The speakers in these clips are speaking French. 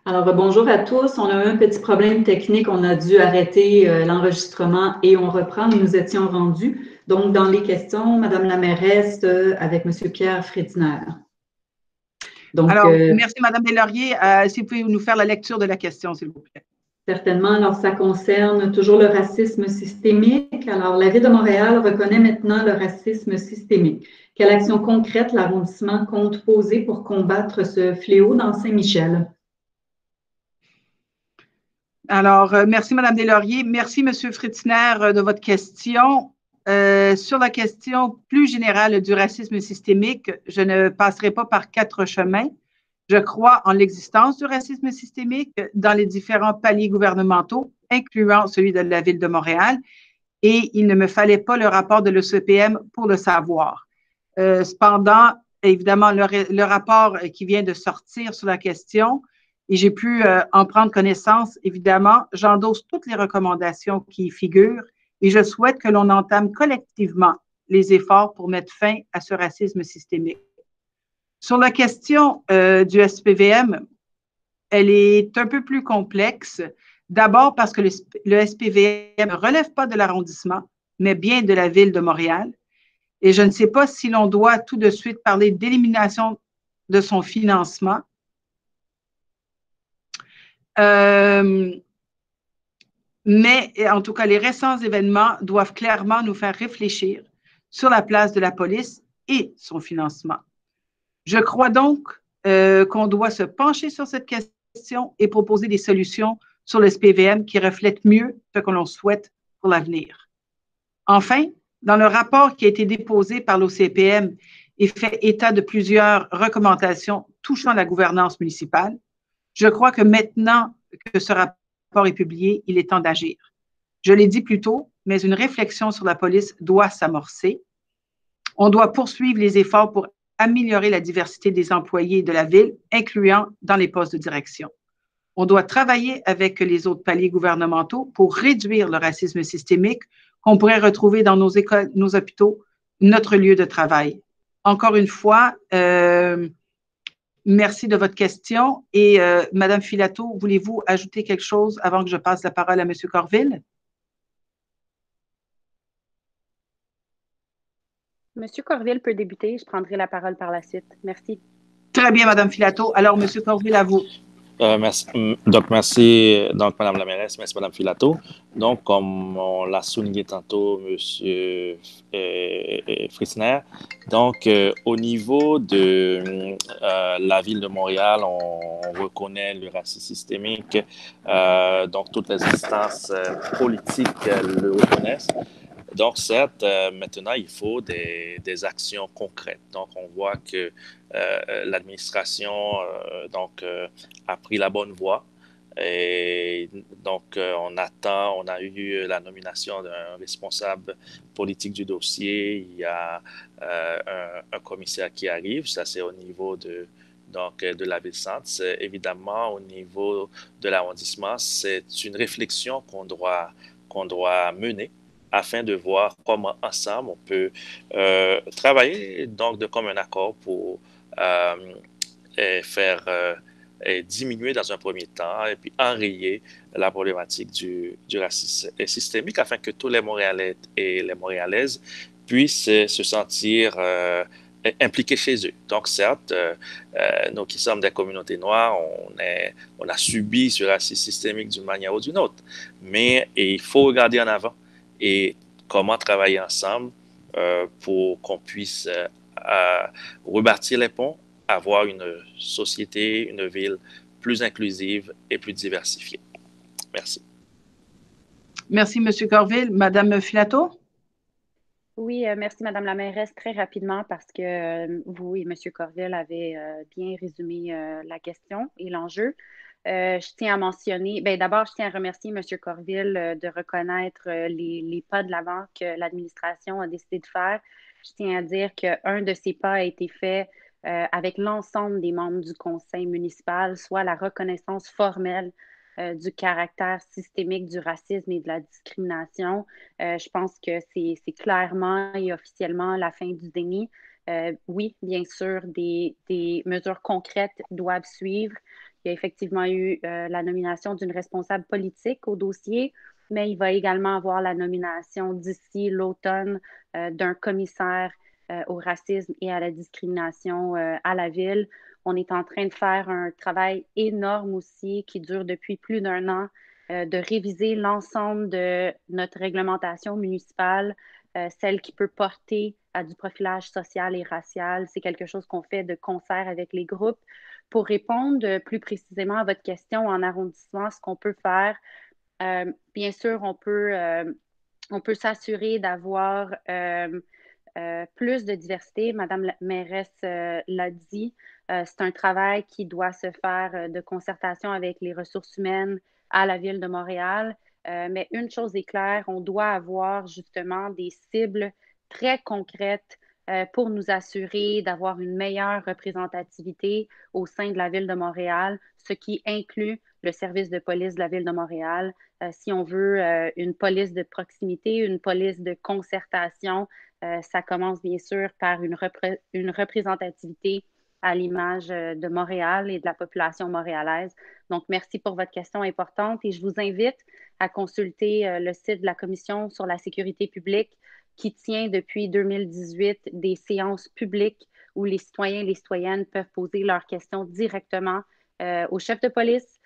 Alors, bonjour à tous. On a eu un petit problème technique. On a dû arrêter l'enregistrement et on reprend. Nous nous étions rendus. Donc, dans les questions, Madame la mairesse avec Monsieur Pierre Frédinaire. Donc, Alors, merci Madame Deslauriers. Si vous pouvez nous faire la lecture de la question, s'il vous plaît. Certainement. Alors, ça concerne toujours le racisme systémique. Alors, la Ville de Montréal reconnaît maintenant le racisme systémique. Quelle action concrète l'arrondissement compte poser pour combattre ce fléau dans Saint-Michel? Alors, merci Madame Deslauriers. Merci Monsieur Fritzner de votre question. Sur la question plus générale du racisme systémique, je ne passerai pas par quatre chemins. Je crois en l'existence du racisme systémique dans les différents paliers gouvernementaux, incluant celui de la Ville de Montréal, et il ne me fallait pas le rapport de l'ECPM pour le savoir. Cependant, évidemment, le rapport qui vient de sortir sur la question, et j'ai pu en prendre connaissance, évidemment, j'endosse toutes les recommandations qui y figurent et je souhaite que l'on entame collectivement les efforts pour mettre fin à ce racisme systémique. Sur la question du SPVM, elle est un peu plus complexe. D'abord parce que le SPVM ne relève pas de l'arrondissement, mais bien de la Ville de Montréal. Et je ne sais pas si l'on doit tout de suite parler d'élimination de son financement. Mais en tout cas, les récents événements doivent clairement nous faire réfléchir sur la place de la police et son financement. Je crois donc qu'on doit se pencher sur cette question et proposer des solutions sur le SPVM qui reflètent mieux ce que l'on souhaite pour l'avenir. Enfin, dans le rapport qui a été déposé par l'OCPM et fait état de plusieurs recommandations touchant la gouvernance municipale, je crois que maintenant que ce rapport est publié, il est temps d'agir. Je l'ai dit plus tôt, mais une réflexion sur la police doit s'amorcer. On doit poursuivre les efforts pour améliorer la diversité des employés de la ville, incluant dans les postes de direction. On doit travailler avec les autres paliers gouvernementaux pour réduire le racisme systémique qu'on pourrait retrouver dans nos écoles, nos hôpitaux, notre lieu de travail. Encore une fois, merci de votre question. Et Madame Filato, voulez-vous ajouter quelque chose avant que je passe la parole à Monsieur Corville? Monsieur Corville peut débuter. Je prendrai la parole par la suite. Merci. Très bien, Madame Filato. Alors, Monsieur Corville, à vous. Merci. Donc, merci, donc, Madame la mairesse, merci, Madame Filato. Donc, comme on l'a souligné tantôt, Monsieur Fritzner, donc, au niveau de la ville de Montréal, on reconnaît le racisme systémique, donc toutes les instances politiques le reconnaissent. Donc, certes, maintenant, il faut des actions concrètes. Donc, on voit que l'administration a pris la bonne voie. Et donc, on a eu la nomination d'un responsable politique du dossier. Il y a un commissaire qui arrive. Ça, c'est au niveau de la ville-centre. Évidemment, au niveau de l'arrondissement, c'est une réflexion qu'on doit mener afin de voir comment ensemble on peut travailler donc de commun accord pour faire diminuer dans un premier temps et puis enrayer la problématique du racisme systémique afin que tous les Montréalais et les Montréalaises puissent se sentir impliqués chez eux. Donc, certes, nous qui sommes des communautés noires, on a subi ce racisme systémique d'une manière ou d'une autre. Mais il faut regarder en avant et comment travailler ensemble pour qu'on puisse rebâtir les ponts, avoir une société, une ville plus inclusive et plus diversifiée. Merci. Merci, M. Corville. Madame Filato? Oui, merci, Madame la mairesse. Très rapidement, parce que vous et M. Corville avez bien résumé la question et l'enjeu. Je tiens à mentionner, d'abord, je tiens à remercier M. Corville de reconnaître les pas de l'avant que l'administration a décidé de faire. Je tiens à dire qu'un de ces pas a été fait avec l'ensemble des membres du conseil municipal, soit la reconnaissance formelle du caractère systémique du racisme et de la discrimination. Je pense que c'est clairement et officiellement la fin du déni. Oui, bien sûr, des mesures concrètes doivent suivre. Il il y a effectivement eu la nomination d'une responsable politique au dossier, mais il va également avoir la nomination d'ici l'automne d'un commissaire au racisme et à la discrimination à la ville. On est en train de faire un travail énorme aussi qui dure depuis plus d'1 an, de réviser l'ensemble de notre réglementation municipale, celle qui peut porter à du profilage social et racial. C'est quelque chose qu'on fait de concert avec les groupes. Pour répondre plus précisément à votre question en arrondissement, ce qu'on peut faire, bien sûr, on peut s'assurer d'avoir plus de diversité. Madame la mairesse l'a dit, c'est un travail qui doit se faire de concertation avec les ressources humaines à la Ville de Montréal. Mais une chose est claire, on doit avoir justement des cibles très concrètes pour nous assurer d'avoir une meilleure représentativité au sein de la Ville de Montréal, ce qui inclut le service de police de la Ville de Montréal. Si on veut une police de proximité, une police de concertation, ça commence bien sûr par une représentativité à l'image de Montréal et de la population montréalaise. Donc, merci pour votre question importante et je vous invite à consulter le site de la Commission sur la sécurité publique qui tient depuis 2018 des séances publiques où les citoyens et les citoyennes peuvent poser leurs questions directement au chef de police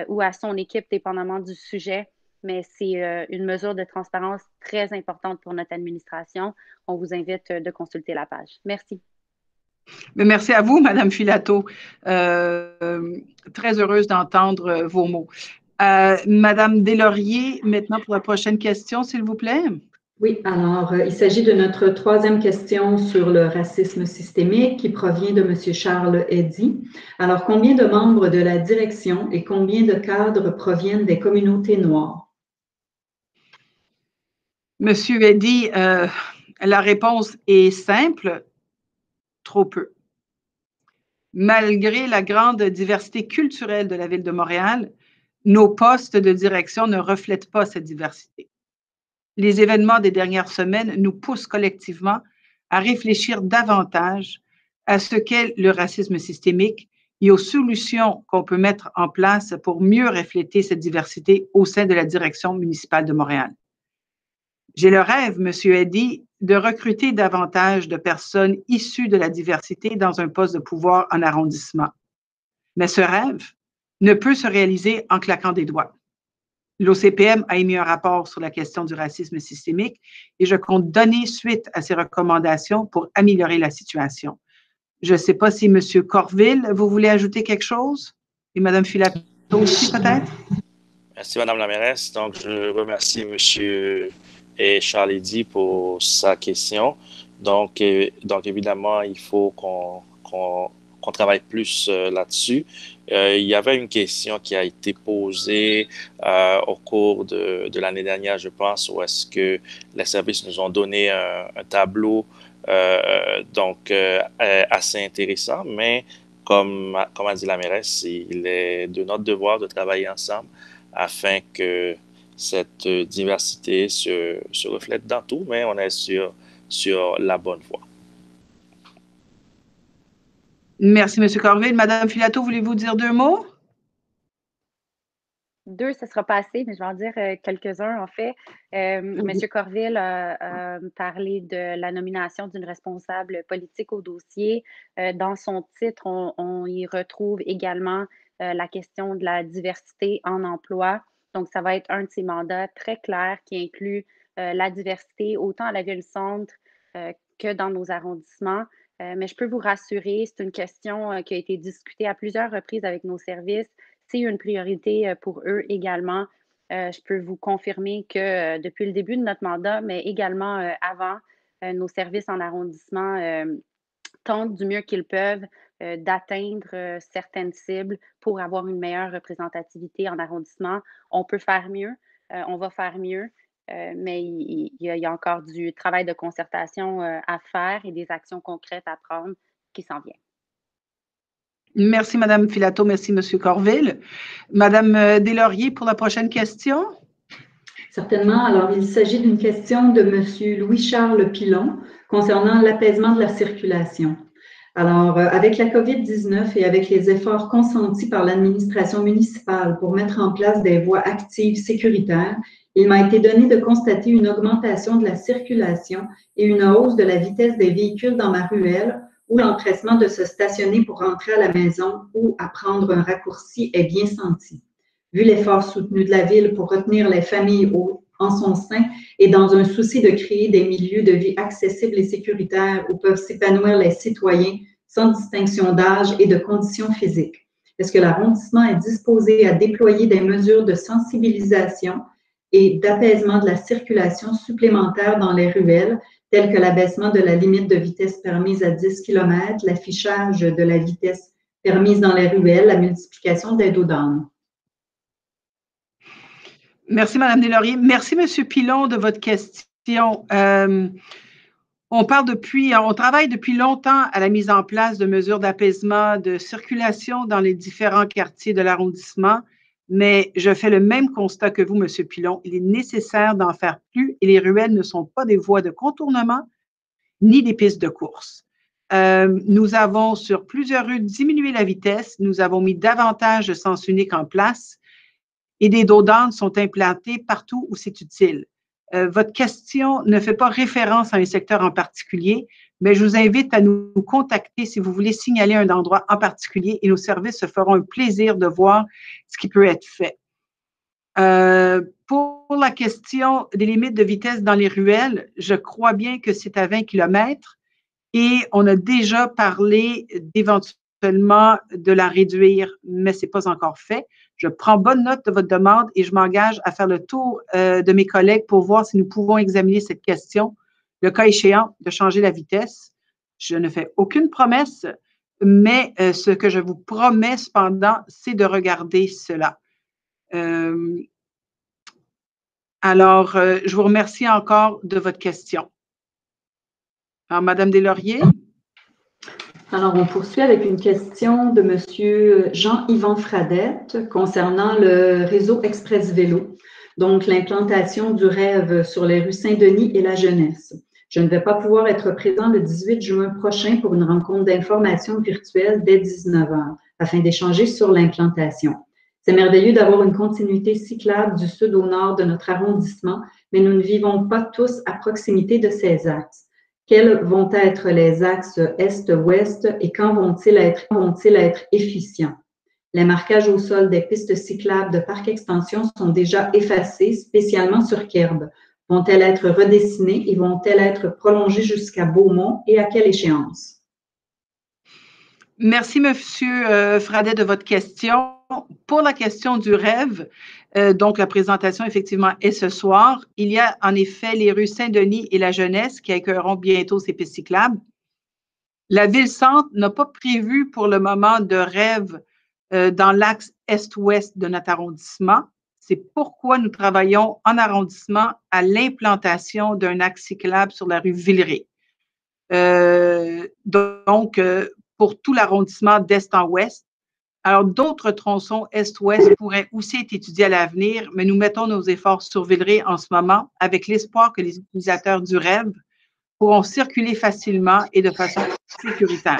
ou à son équipe, dépendamment du sujet. Mais c'est une mesure de transparence très importante pour notre administration. On vous invite de consulter la page. Merci. Merci à vous, Madame Filato. Très heureuse d'entendre vos mots. Madame Deslauriers, maintenant pour la prochaine question, s'il vous plaît. Oui, alors, il s'agit de notre 3e question sur le racisme systémique qui provient de M. Charles Eddy. Alors, combien de membres de la direction et combien de cadres proviennent des communautés noires? Monsieur Eddy, la réponse est simple, trop peu. Malgré la grande diversité culturelle de la Ville de Montréal, nos postes de direction ne reflètent pas cette diversité. Les événements des dernières semaines nous poussent collectivement à réfléchir davantage à ce qu'est le racisme systémique et aux solutions qu'on peut mettre en place pour mieux refléter cette diversité au sein de la direction municipale de Montréal. J'ai le rêve, M. Eddy, de recruter davantage de personnes issues de la diversité dans un poste de pouvoir en arrondissement. Mais ce rêve ne peut se réaliser en claquant des doigts. L'OCPM a émis un rapport sur la question du racisme systémique et je compte donner suite à ces recommandations pour améliorer la situation. Je ne sais pas si M. Corville, vous voulez ajouter quelque chose? Et Mme Filato aussi, peut-être? Merci, Mme la mairesse. Donc, je remercie M. Charles Eddy pour sa question. Donc évidemment, il faut qu'on travaille plus là-dessus. Il y avait une question qui a été posée au cours de l'année dernière, je pense, où est-ce que les services nous ont donné un tableau assez intéressant, mais comme a dit la mairesse, il est de notre devoir de travailler ensemble afin que cette diversité se reflète dans tout, mais on est sur la bonne voie. Merci, M. Corville. Madame Filato, voulez-vous dire 2 mots? 2, ça sera pas assez, mais je vais en dire quelques-uns, en fait. M. Corville a parlé de la nomination d'une responsable politique au dossier. Dans son titre, on y retrouve également la question de la diversité en emploi. Donc, ça va être un de ces mandats très clairs qui inclut la diversité autant à la Ville-Centre que dans nos arrondissements. Mais je peux vous rassurer, c'est une question qui a été discutée à plusieurs reprises avec nos services. C'est une priorité pour eux également. Je peux vous confirmer que depuis le début de notre mandat, mais également avant, nos services en arrondissement tentent du mieux qu'ils peuvent d'atteindre certaines cibles pour avoir une meilleure représentativité en arrondissement. On peut faire mieux, on va faire mieux, mais il y a encore du travail de concertation à faire et des actions concrètes à prendre qui s'en viennent. Merci, Mme Filato. Merci, M. Corville. Mme Deslauriers, pour la prochaine question. Certainement. Alors, il s'agit d'une question de M. Louis-Charles Pilon concernant l'apaisement de la circulation. Alors, avec la COVID-19 et avec les efforts consentis par l'administration municipale pour mettre en place des voies actives sécuritaires, il m'a été donné de constater une augmentation de la circulation et une hausse de la vitesse des véhicules dans ma ruelle où l'empressement de se stationner pour rentrer à la maison ou à prendre un raccourci est bien senti. Vu l'effort soutenu de la Ville pour retenir les familles en son sein et dans un souci de créer des milieux de vie accessibles et sécuritaires où peuvent s'épanouir les citoyens sans distinction d'âge et de conditions physiques. Est-ce que l'arrondissement est disposé à déployer des mesures de sensibilisation et d'apaisement de la circulation supplémentaires dans les ruelles, telles que l'abaissement de la limite de vitesse permise à 10 km, l'affichage de la vitesse permise dans les ruelles, la multiplication des dos d'âne? Merci, Mme Deslauriers. Merci, M. Pilon, de votre question. On travaille depuis longtemps à la mise en place de mesures d'apaisement de circulation dans les différents quartiers de l'arrondissement, mais je fais le même constat que vous, M. Pilon. Il est nécessaire d'en faire plus et les ruelles ne sont pas des voies de contournement ni des pistes de course. Nous avons, sur plusieurs rues, diminué la vitesse. Nous avons mis davantage de sens unique en place et des dos d'âne sont implantés partout où c'est utile. Votre question ne fait pas référence à un secteur en particulier, mais je vous invite à nous contacter si vous voulez signaler un endroit en particulier et nos services se feront un plaisir de voir ce qui peut être fait. Pour la question des limites de vitesse dans les ruelles, je crois bien que c'est à 20 km et on a déjà parlé d'éventuellement de la réduire, mais ce n'est pas encore fait. Je prends bonne note de votre demande et je m'engage à faire le tour de mes collègues pour voir si nous pouvons examiner cette question, le cas échéant de changer la vitesse. Je ne fais aucune promesse, mais ce que je vous promets cependant, c'est de regarder cela. Alors, je vous remercie encore de votre question. Alors, Mme Deslauriers. Alors, on poursuit avec une question de M. Jean-Yvan Fradette concernant le réseau Express Vélo, donc l'implantation du rêve sur les rues Saint-Denis et la Jeunesse. Je ne vais pas pouvoir être présent le 18 juin prochain pour une rencontre d'information virtuelle dès 19 h afin d'échanger sur l'implantation. C'est merveilleux d'avoir une continuité cyclable du sud au nord de notre arrondissement, mais nous ne vivons pas tous à proximité de ces axes. Quels vont être les axes est-ouest et quand vont-ils être efficients? Les marquages au sol des pistes cyclables de Parc Extension sont déjà effacés, spécialement sur Kerb. Vont-elles être redessinées et vont-elles être prolongées jusqu'à Beaumont et à quelle échéance? Merci, M. Fradet, de votre question. Pour la question du rêve, donc la présentation, effectivement, est ce soir. Il y a en effet les rues Saint-Denis et la Jeunesse qui accueilleront bientôt ces pistes cyclables. La Ville-Centre n'a pas prévu pour le moment de rêve dans l'axe est-ouest de notre arrondissement. C'est pourquoi nous travaillons en arrondissement à l'implantation d'un axe cyclable sur la rue Villeray. Donc, pour tout l'arrondissement d'est en ouest. Alors, d'autres tronçons est-ouest pourraient aussi être étudiés à l'avenir, mais nous mettons nos efforts sur Villeray en ce moment avec l'espoir que les utilisateurs du rêve pourront circuler facilement et de façon sécuritaire.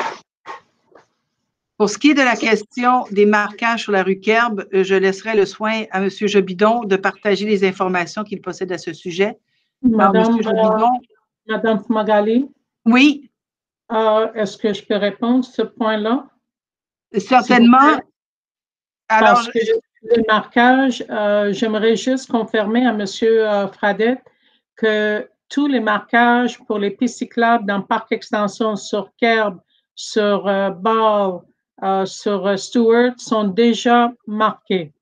Pour ce qui est de la question des marquages sur la rue Kerb, je laisserai le soin à M. Jobidon de partager les informations qu'il possède à ce sujet. Madame Magali? Oui. Est-ce que je peux répondre à ce point-là? Certainement. Alors, parce que le marquage, j'aimerais juste confirmer à M. Fradette que tous les marquages pour les pistes cyclables dans le parc extension sur Kerb, sur Ball, sur Stewart sont déjà marqués.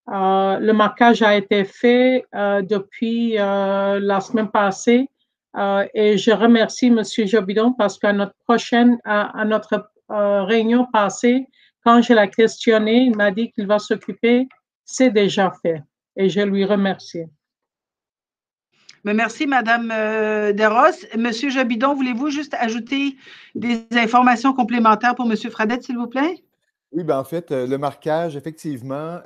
Le marquage a été fait depuis la semaine passée et je remercie M. Jobidon parce qu'à notre réunion passée, quand je l'ai questionné, il m'a dit qu'il va s'occuper. C'est déjà fait et je lui remercie. Merci, Mme Desrosses. Monsieur Jobidon, voulez-vous juste ajouter des informations complémentaires pour M. Fradette, s'il vous plaît? Oui, bien en fait, le marquage, effectivement,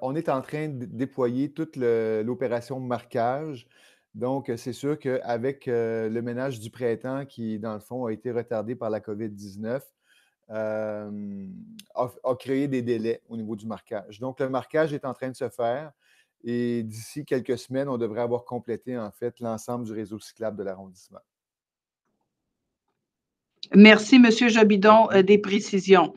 on est en train de déployer toute l'opération marquage Donc, c'est sûr qu'avec le ménage du printemps qui, dans le fond, a été retardé par la COVID-19, a créé des délais au niveau du marquage. Donc, le marquage est en train de se faire et d'ici quelques semaines, on devrait avoir complété, en fait, l'ensemble du réseau cyclable de l'arrondissement. Merci, M. Jobidon, des précisions.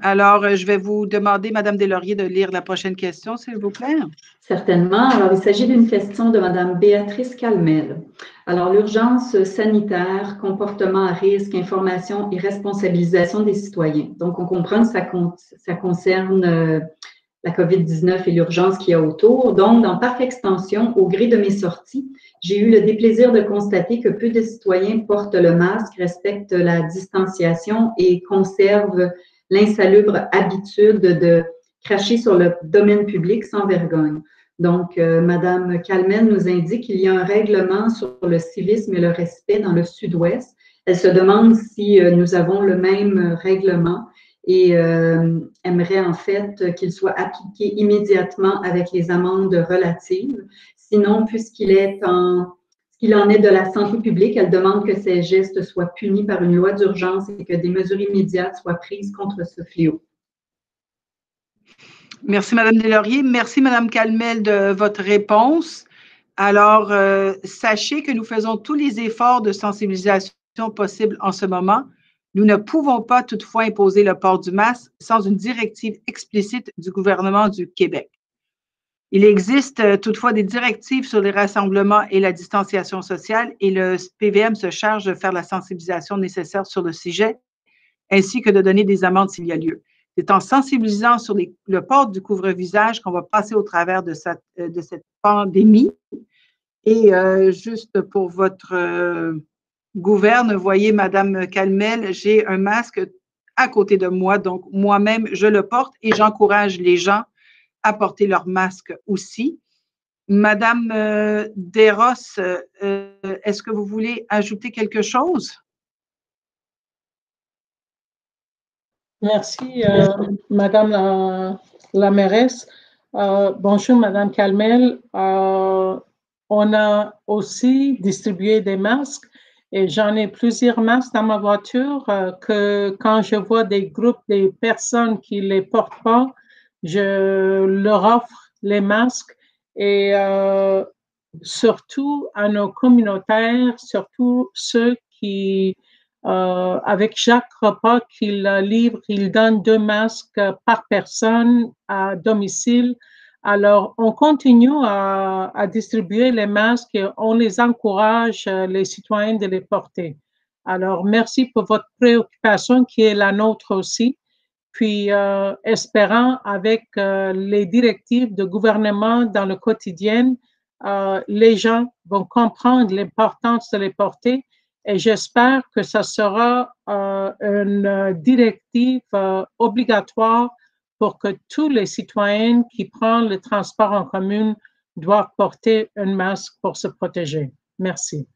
Alors, je vais vous demander, Mme Deslauriers, de lire la prochaine question, s'il vous plaît. Certainement. Alors, il s'agit d'une question de Mme Béatrice Calmel. Alors, l'urgence sanitaire, comportement à risque, information et responsabilisation des citoyens. Donc, on comprend que ça concerne la COVID-19 et l'urgence qu'il y a autour. Donc, dans Parc Extension, au gré de mes sorties, j'ai eu le déplaisir de constater que peu de citoyens portent le masque, respectent la distanciation et conservent l'insalubre habitude de cracher sur le domaine public sans vergogne. Donc, Mme Calmel nous indique qu'il y a un règlement sur le civisme et le respect dans le Sud-Ouest. Elle se demande si nous avons le même règlement et aimerait en fait qu'il soit appliqué immédiatement avec les amendes relatives. Sinon, puisqu'il en est de la santé publique, elle demande que ces gestes soient punis par une loi d'urgence et que des mesures immédiates soient prises contre ce fléau. Merci, Mme Deslauriers. Merci, Mme Calmel, de votre réponse. Alors, sachez que nous faisons tous les efforts de sensibilisation possibles en ce moment. Nous ne pouvons pas toutefois imposer le port du masque sans une directive explicite du gouvernement du Québec. Il existe toutefois des directives sur les rassemblements et la distanciation sociale et le PVM se charge de faire la sensibilisation nécessaire sur le sujet ainsi que de donner des amendes s'il y a lieu. C'est en sensibilisant sur le port du couvre-visage qu'on va passer au travers de cette pandémie. Et juste pour votre gouverne, voyez, Madame Calmel, j'ai un masque à côté de moi, donc moi-même, je le porte et j'encourage les gens à porter leur masque aussi. Madame Desrosses, est-ce que vous voulez ajouter quelque chose? Merci, Madame la mairesse. Bonjour, Madame Calmel. On a aussi distribué des masques et j'en ai plusieurs masques dans ma voiture que quand je vois des groupes, des personnes qui ne les portent pas, je leur offre les masques et surtout à nos communautaires, surtout ceux qui avec chaque repas qu'il livre, il donne 2 masques par personne à domicile. Alors, on continue à distribuer les masques et on les encourage, les citoyens, de les porter. Alors, merci pour votre préoccupation qui est la nôtre aussi. Puis, espérant avec les directives de gouvernement dans le quotidien, les gens vont comprendre l'importance de les porter. Et j'espère que ça sera une directive obligatoire pour que tous les citoyens qui prennent le transport en commun doivent porter un masque pour se protéger. Merci.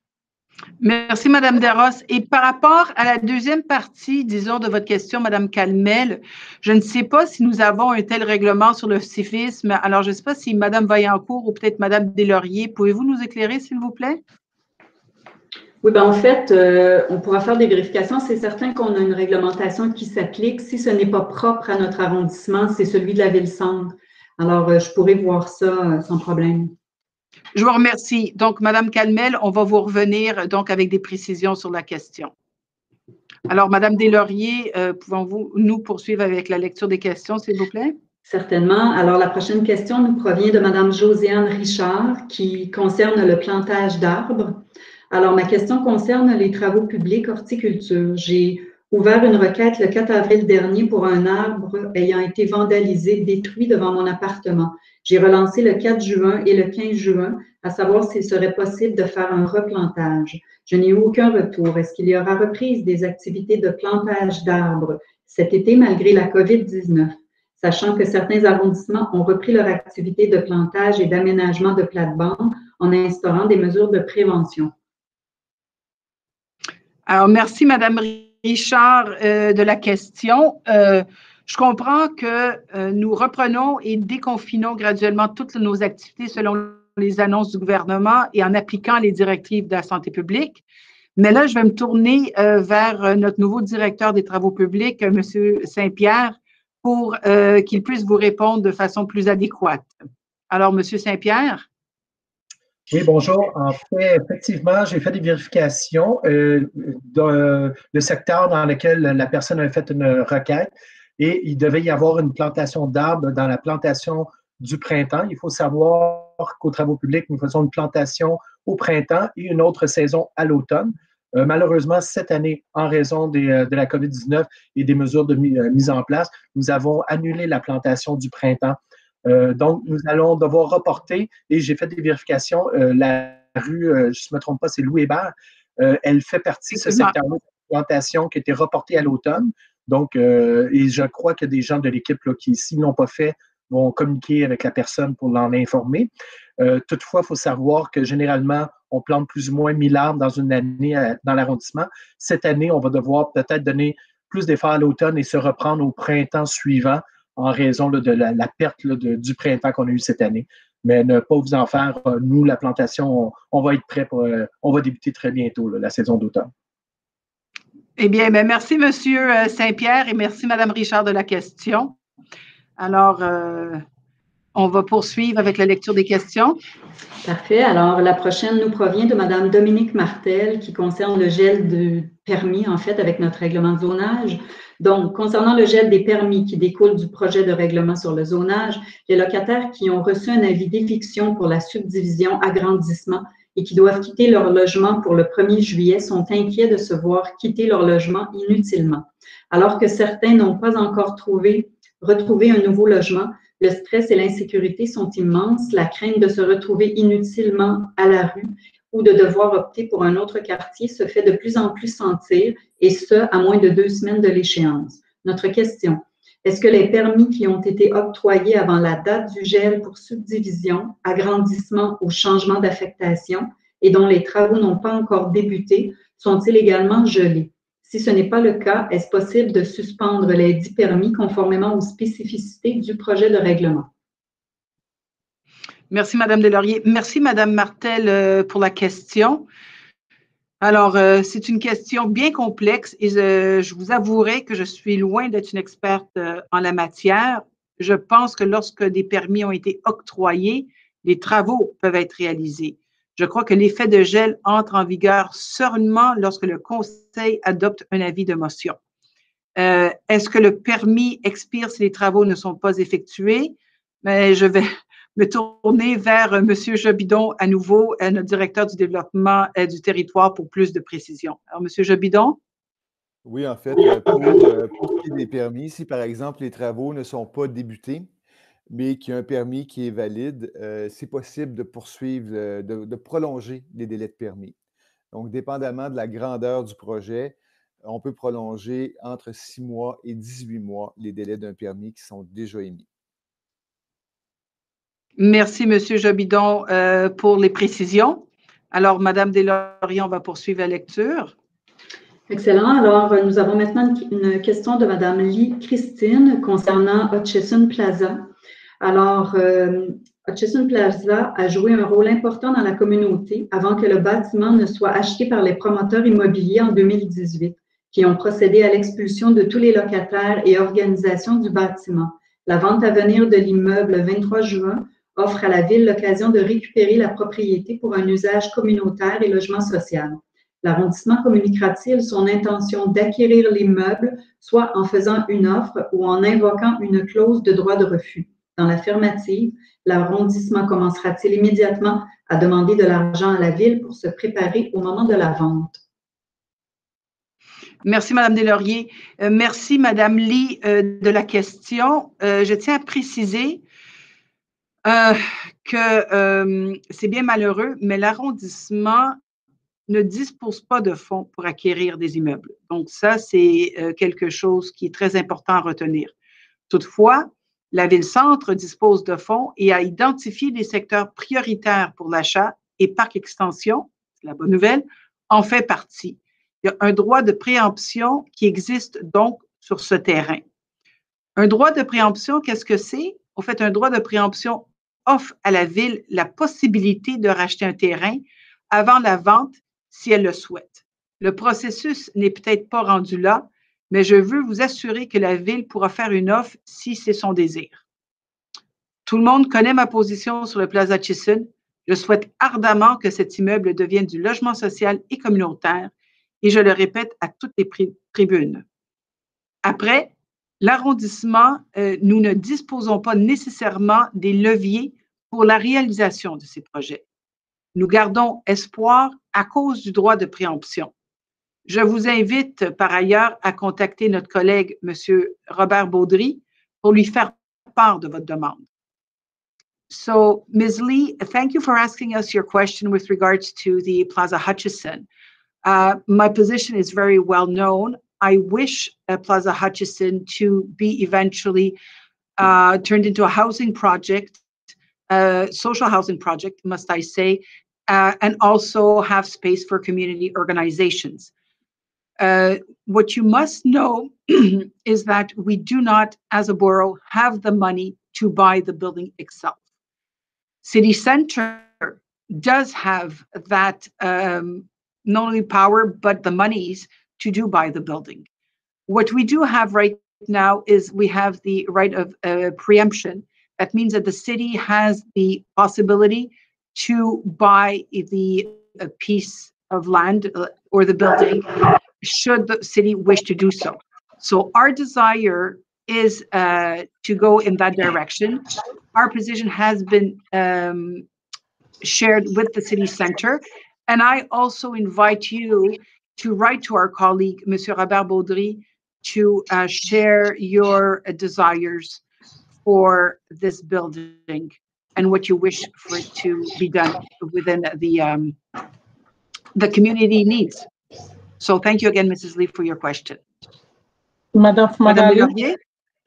Merci, Mme Desrosses. Et par rapport à la deuxième partie, disons, de votre question, Mme Calmel, je ne sais pas si nous avons un tel règlement sur le civisme. Alors, je ne sais pas si Mme Vaillancourt ou peut-être Mme Deslauriers, pouvez-vous nous éclairer, s'il vous plaît? Oui, bien en fait, on pourra faire des vérifications. C'est certain qu'on a une réglementation qui s'applique. Si ce n'est pas propre à notre arrondissement, c'est celui de la Ville-Centre. Alors, je pourrais voir ça sans problème. Je vous remercie. Donc, Mme Calmel, on va vous revenir donc avec des précisions sur la question. Alors, Mme Deslauriers, pouvons-vous nous poursuivre avec la lecture des questions, s'il vous plaît? Certainement. Alors, la prochaine question nous provient de Mme Josiane Richard qui concerne le plantage d'arbres. Alors, ma question concerne les travaux publics horticulture. J'ai ouvert une requête le 4 avril dernier pour un arbre ayant été vandalisé, détruit devant mon appartement. J'ai relancé le 4 juin et le 15 juin à savoir s'il serait possible de faire un replantage. Je n'ai eu aucun retour. Est-ce qu'il y aura reprise des activités de plantage d'arbres cet été malgré la COVID-19? Sachant que certains arrondissements ont repris leur activité de plantage et d'aménagement de plates-bandes en instaurant des mesures de prévention. Alors, merci, Mme Richard, de la question. Je comprends que nous reprenons et déconfinons graduellement toutes nos activités selon les annonces du gouvernement et en appliquant les directives de la santé publique. Mais là, je vais me tourner vers notre nouveau directeur des travaux publics, M. Saint-Pierre, pour qu'il puisse vous répondre de façon plus adéquate. Alors, M. Saint-Pierre? Oui, bonjour. En fait, effectivement, j'ai fait des vérifications dans le secteur dans lequel la personne a fait une requête et il devait y avoir une plantation d'arbres dans la plantation du printemps. Il faut savoir qu'aux travaux publics, nous faisons une plantation au printemps et une autre saison à l'automne. Malheureusement, cette année, en raison de la COVID-19 et des mesures de mise en place, nous avons annulé la plantation du printemps. Donc, nous allons devoir reporter, et j'ai fait des vérifications, la rue, je ne me trompe pas, c'est Louis Hébert, elle fait partie de ce secteur-là de plantation qui a été reporté à l'automne. Donc, et je crois qu'il y a des gens de l'équipe qui, s'ils ne l'ont pas fait, vont communiquer avec la personne pour l'en informer. Toutefois, il faut savoir que généralement, on plante plus ou moins 1000 arbres dans une année dans l'arrondissement. Cette année, on va devoir peut-être donner plus d'efforts à l'automne et se reprendre au printemps suivant en raison de la perte du printemps qu'on a eu cette année. Mais ne pas vous en faire, nous, la plantation, on va être prêt pour, on va débuter très bientôt la saison d'automne. Eh bien, merci, M. Saint-Pierre, et merci, Mme Richard, de la question. Alors, on va poursuivre avec la lecture des questions. Parfait. Alors, la prochaine nous provient de Mme Dominique Martel, qui concerne le gel de permis, en fait, avec notre règlement de zonage. Donc, concernant le gel des permis qui découle du projet de règlement sur le zonage, les locataires qui ont reçu un avis d'éviction pour la subdivision agrandissement et qui doivent quitter leur logement pour le 1er juillet sont inquiets de se voir quitter leur logement inutilement. Alors que certains n'ont pas encore retrouvé un nouveau logement, le stress et l'insécurité sont immenses, la crainte de se retrouver inutilement à la rue ou de devoir opter pour un autre quartier se fait de plus en plus sentir, et ce, à moins de 2 semaines de l'échéance. Notre question, est-ce que les permis qui ont été octroyés avant la date du gel pour subdivision, agrandissement ou changement d'affectation et dont les travaux n'ont pas encore débuté sont-ils également gelés? Si ce n'est pas le cas, est-ce possible de suspendre les 10 permis conformément aux spécificités du projet de règlement? Merci, Mme Deslauriers. Merci, Mme Martel, pour la question. Alors, c'est une question bien complexe et je vous avouerai que je suis loin d'être une experte en la matière. Je pense que lorsque des permis ont été octroyés, les travaux peuvent être réalisés. Je crois que l'effet de gel entre en vigueur seulement lorsque le Conseil adopte un avis de motion. Est-ce que le permis expire si les travaux ne sont pas effectués? Mais je vais me tourner vers M. Jobidon à nouveau, notre directeur du développement du territoire, pour plus de précision. Alors, M. Jobidon? Oui, en fait, pour ce qui est des permis, si par exemple les travaux ne sont pas débutés, mais qu'il y a un permis qui est valide, c'est possible de poursuivre, de prolonger les délais de permis. Donc, dépendamment de la grandeur du projet, on peut prolonger entre 6 mois et 18 mois les délais d'un permis qui sont déjà émis. Merci, M. Jobidon, pour les précisions. Alors, Mme Deslauriers, on va poursuivre la lecture. Excellent. Alors, nous avons maintenant une question de Mme Lee Christine concernant Hutchison Plaza. Alors, Hutchison Plaza a joué un rôle important dans la communauté avant que le bâtiment ne soit acheté par les promoteurs immobiliers en 2018, qui ont procédé à l'expulsion de tous les locataires et organisations du bâtiment. La vente à venir de l'immeuble le 23 juin offre à la Ville l'occasion de récupérer la propriété pour un usage communautaire et logement social. L'arrondissement communiquera-t-il son intention d'acquérir l'immeuble, soit en faisant une offre ou en invoquant une clause de droit de refus? Dans l'affirmative, l'arrondissement commencera-t-il immédiatement à demander de l'argent à la Ville pour se préparer au moment de la vente? Merci, Mme Deslauriers. Merci, Mme Lee, de la question. Je tiens à préciser que c'est bien malheureux, mais l'arrondissement ne dispose pas de fonds pour acquérir des immeubles. Donc, ça, c'est quelque chose qui est très important à retenir. Toutefois, la Ville-Centre dispose de fonds et a identifié des secteurs prioritaires pour l'achat, et Parc Extension, c'est la bonne nouvelle, en fait partie. Il y a un droit de préemption qui existe donc sur ce terrain. Un droit de préemption, qu'est-ce que c'est? En fait, un droit de préemption offre à la ville la possibilité de racheter un terrain avant la vente si elle le souhaite. Le processus n'est peut-être pas rendu là, mais je veux vous assurer que la ville pourra faire une offre si c'est son désir. Tout le monde connaît ma position sur le Plaza Thyssen. Je souhaite ardemment que cet immeuble devienne du logement social et communautaire, et je le répète à toutes les tribunes. Après, l'arrondissement, nous ne disposons pas nécessairement des leviers pour la réalisation de ces projets. Nous gardons espoir à cause du droit de préemption. Je vous invite par ailleurs à contacter notre collègue, M. Robert Baudry, pour lui faire part de votre demande. So, Ms. Lee, thank you for asking us your question with regards to the Plaza Hutchison. My position is very well known. I wish Plaza Hutchison to be eventually turned into a housing project, social housing project, must I say, and also have space for community organizations. What you must know is that we do not, as a borough, have the money to buy the building itself. City Center does have that not only power, but the monies to buy the building. What we do have right now is we have the right of preemption. That means that the city has the possibility to buy the piece of land or the building should the city wish to do so. So our desire is to go in that direction. Our position has been shared with the city center. And I also invite you to write to our colleague, Monsieur Robert Baudry, to share your desires for this building and what you wish for it to be done within the community needs. So thank you again, Mrs. Lee, for your question. Madame Delormier?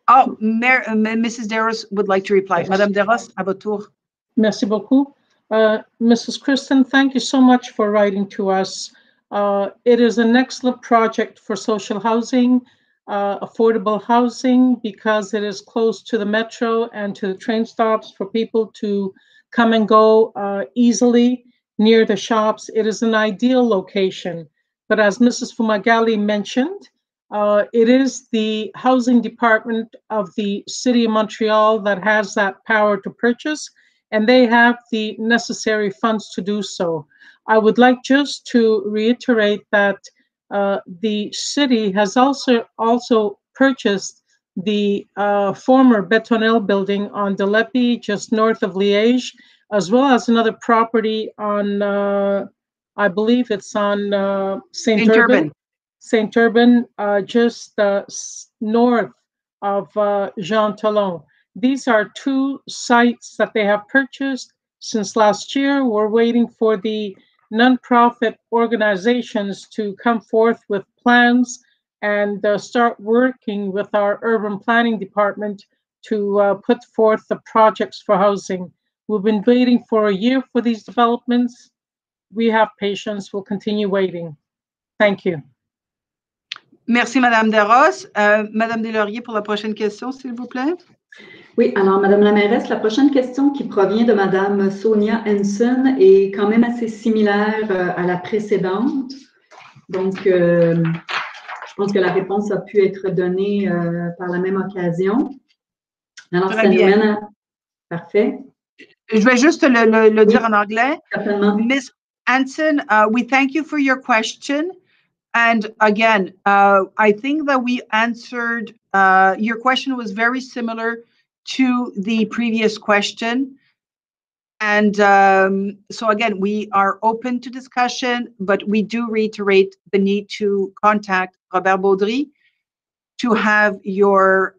Oh, Mrs. Deros would like to reply. Madame Deros, à votre tour. Merci beaucoup. Mrs. Kristen, thank you so much for writing to us. It is an excellent project for social housing, affordable housing, because it is close to the metro and to the train stops for people to come and go easily near the shops. It is an ideal location. But as Mrs. Fumagalli mentioned, it is the housing department of the City of Montreal that has that power to purchase, and they have the necessary funds to do so. I would like just to reiterate that the city has also purchased the former Betonel building on Delepi, just north of Liège, as well as another property on, I believe it's on Saint Urban. Saint Urban, just north of Jean Talon. These are two sites that they have purchased since last year. We're waiting for the nonprofit organizations to come forth with plans and start working with our urban planning department to put forth the projects for housing. We've been waiting for a year for these developments. We have patience. We'll continue waiting. Thank you. Merci, Madame Deros. Madame Deslauriers, pour la prochaine question, s'il vous plaît. Oui, alors, Madame la mairesse, la prochaine question qui provient de Madame Sonia Henson est quand même assez similaire à la précédente. Donc, je pense que la réponse a pu être donnée par la même occasion. Alors, ça nous mène à... Parfait. Je vais juste le dire en anglais. Certainement. Ms. Henson, we thank you for your question. And again, I think that we answered, your question was very similar to the previous question. And so again, we are open to discussion, but we do reiterate the need to contact Robert Baudry to have your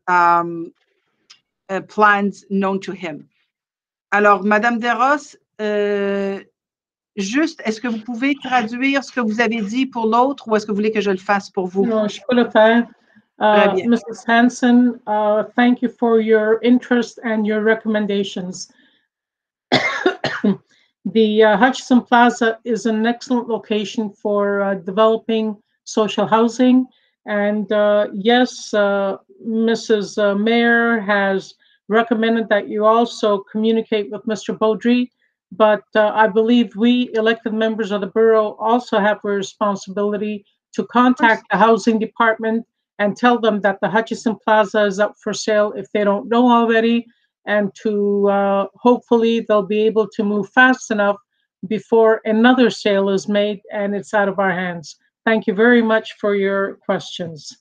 plans known to him. Alors, Madame Deros, juste, est-ce que vous pouvez traduire ce que vous avez dit pour l'autre ou est-ce que vous voulez que je le fasse pour vous? Non, je peux le faire. Mrs. Hanson, thank you for your interest and your recommendations. The Hutchison Plaza is an excellent location for developing social housing. And yes, Mrs. Mayor has recommended that you also communicate with Mr. Beaudry. But I believe we elected members of the borough also have a responsibility to contact the housing department and tell them that the Hutchison Plaza is up for sale if they don't know already, and to hopefully they'll be able to move fast enough before another sale is made and it's out of our hands. Thank you very much for your questions.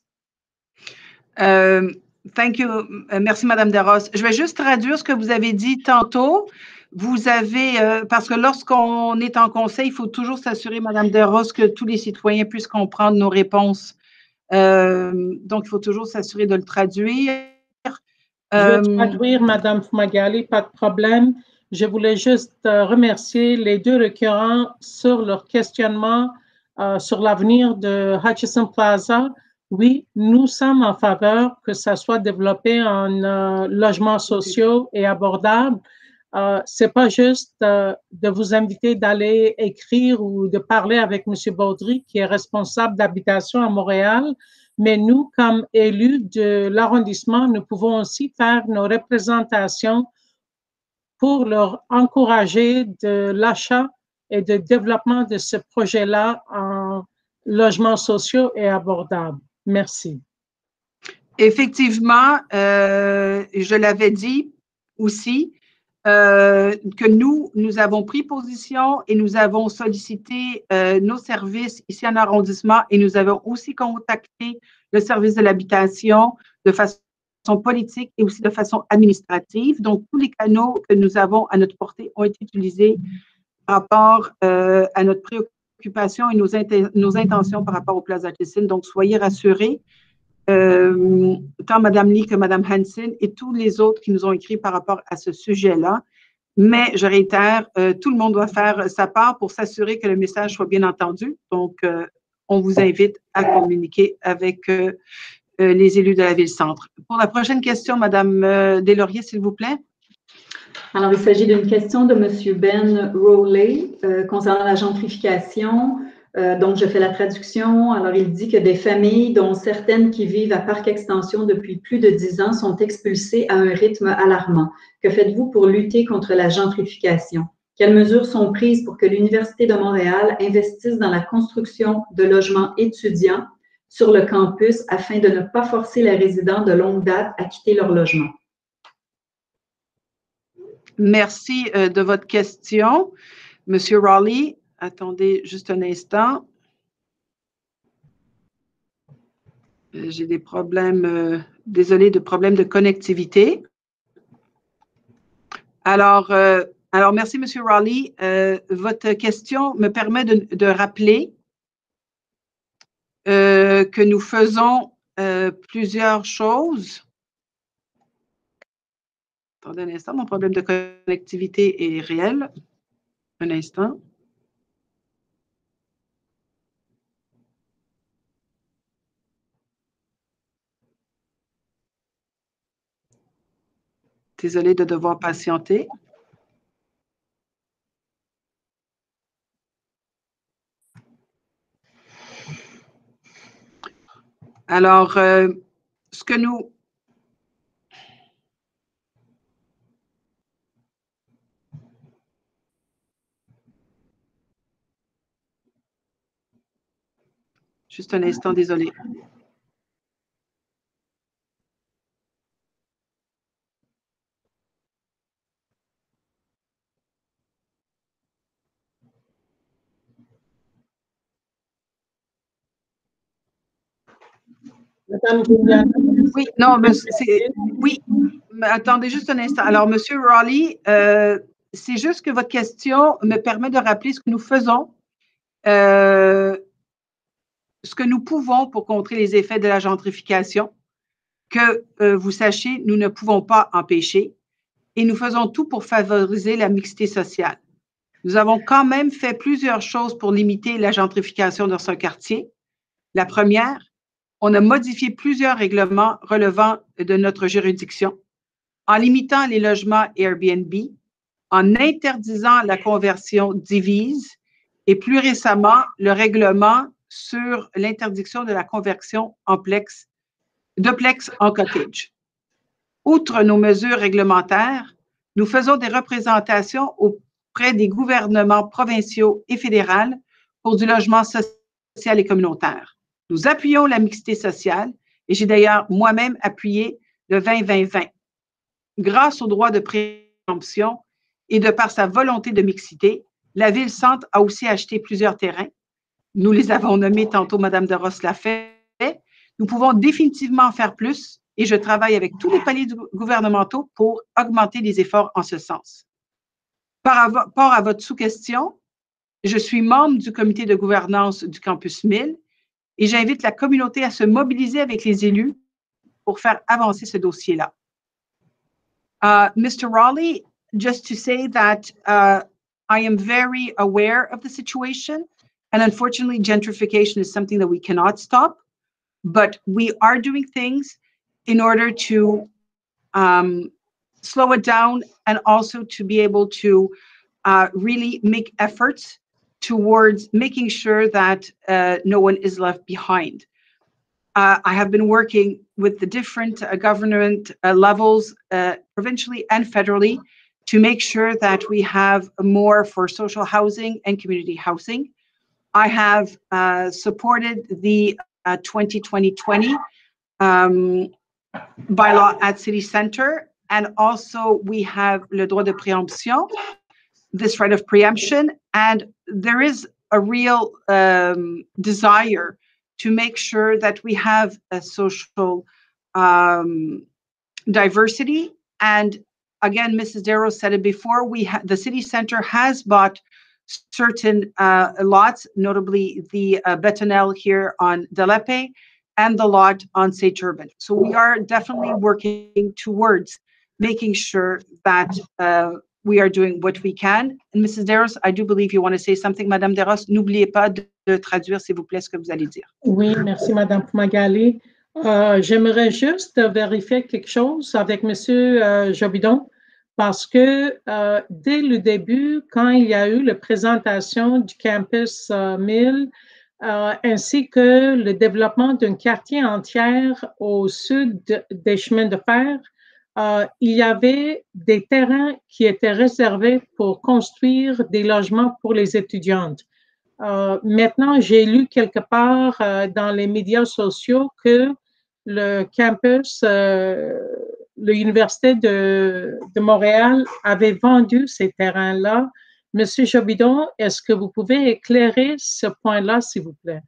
Thank you. Merci, Madame DeRoss. Je vais juste traduire ce que vous avez dit tantôt. Vous avez, parce que lorsqu'on est en conseil, il faut toujours s'assurer, Madame DeRoss, que tous les citoyens puissent comprendre nos réponses. Donc, il faut toujours s'assurer de le traduire. Je vais traduire, Madame Fumagalli, pas de problème. Je voulais juste remercier les deux requérants sur leur questionnement sur l'avenir de Hutchison Plaza. Oui, nous sommes en faveur que ça soit développé en logements sociaux et abordables. C'est pas juste de vous inviter d'aller écrire ou de parler avec M. Beaudry, qui est responsable d'habitation à Montréal, mais nous, comme élus de l'arrondissement, nous pouvons aussi faire nos représentations pour leur encourager de l'achat et de développement de ce projet-là en logements sociaux et abordables. Merci. Effectivement, je l'avais dit aussi, que nous avons pris position et nous avons sollicité nos services ici en arrondissement et nous avons aussi contacté le service de l'habitation de façon politique et aussi de façon administrative. Donc, tous les canaux que nous avons à notre portée ont été utilisés par rapport à notre préoccupation et nos intentions par rapport au Plaza Hutchison. Donc, soyez rassurés. Tant Mme Lee que Mme Hansen et tous les autres qui nous ont écrit par rapport à ce sujet-là. Mais je réitère, tout le monde doit faire sa part pour s'assurer que le message soit bien entendu. Donc, on vous invite à communiquer avec les élus de la Ville-Centre. Pour la prochaine question, Mme Deslauriers, s'il vous plaît. Alors, il s'agit d'une question de M. Ben Rowley concernant la gentrification. Donc, je fais la traduction. Alors, il dit que des familles, dont certaines qui vivent à Parc Extension depuis plus de 10 ans, sont expulsées à un rythme alarmant. Que faites-vous pour lutter contre la gentrification? Quelles mesures sont prises pour que l'Université de Montréal investisse dans la construction de logements étudiants sur le campus afin de ne pas forcer les résidents de longue date à quitter leur logement? Merci de votre question. Monsieur Rowley. Attendez juste un instant. J'ai des problèmes, désolé, de problèmes de connectivité. Alors merci, M. Rowley. Votre question me permet de rappeler que nous faisons plusieurs choses. Attendez un instant, mon problème de connectivité est réel. Un instant. Désolée de devoir patienter. Alors, ce que nous... Juste un instant, désolé. Oui, non, mais oui, mais attendez juste un instant. Alors, M. Rowley, c'est juste que votre question me permet de rappeler ce que nous faisons, ce que nous pouvons pour contrer les effets de la gentrification, que vous sachiez, nous ne pouvons pas empêcher et nous faisons tout pour favoriser la mixité sociale. Nous avons quand même fait plusieurs choses pour limiter la gentrification dans ce quartier. La première, on a modifié plusieurs règlements relevant de notre juridiction en limitant les logements Airbnb, en interdisant la conversion divise et plus récemment, le règlement sur l'interdiction de la conversion en duplex en cottage. Outre nos mesures réglementaires, nous faisons des représentations auprès des gouvernements provinciaux et fédéraux pour du logement social et communautaire. Nous appuyons la mixité sociale et j'ai d'ailleurs moi-même appuyé le 20-20-20. Grâce au droit de préemption et de par sa volonté de mixité, la Ville-Centre a aussi acheté plusieurs terrains. Nous les avons nommés tantôt, Mme de Ross l'a fait. Nous pouvons définitivement faire plus et je travaille avec tous les paliers gouvernementaux pour augmenter les efforts en ce sens. Par rapport à votre sous-question, je suis membre du comité de gouvernance du Campus 1000 et j'invite la communauté à se mobiliser avec les élus pour faire avancer ce dossier-là. Mr. Raleigh, just to say that I am very aware of the situation, and unfortunately, gentrification is something that we cannot stop, but we are doing things in order to slow it down and also to be able to really make efforts towards making sure that no one is left behind. I have been working with the different government levels, provincially and federally, to make sure that we have more for social housing and community housing. I have supported the 2020 bylaw at City Center, and also we have le droit de préemption, this right of preemption, and there is a real desire to make sure that we have a social diversity. And again, Mrs. Darrow said it before, the City Center has bought certain lots, notably the Bettonelle here on Delepe and the lot on Saint-Urban. So we are definitely working towards making sure that we are doing what we can. And Mrs. Deros, I do believe you want to say something. Madame Deros, n'oubliez pas de traduire, s'il vous plaît, ce que vous allez dire. Oui, merci, Madame Fumagalli. J'aimerais juste vérifier quelque chose avec Monsieur Jobidon, parce que dès le début, quand il y a eu la présentation du Campus 1000, ainsi que le développement d'un quartier entier au sud des chemins de fer, il y avait des terrains qui étaient réservés pour construire des logements pour les étudiantes. Maintenant, j'ai lu quelque part dans les médias sociaux que le campus, l'Université de Montréal avait vendu ces terrains-là. Monsieur Jobidon, est-ce que vous pouvez éclairer ce point-là, s'il vous plaît?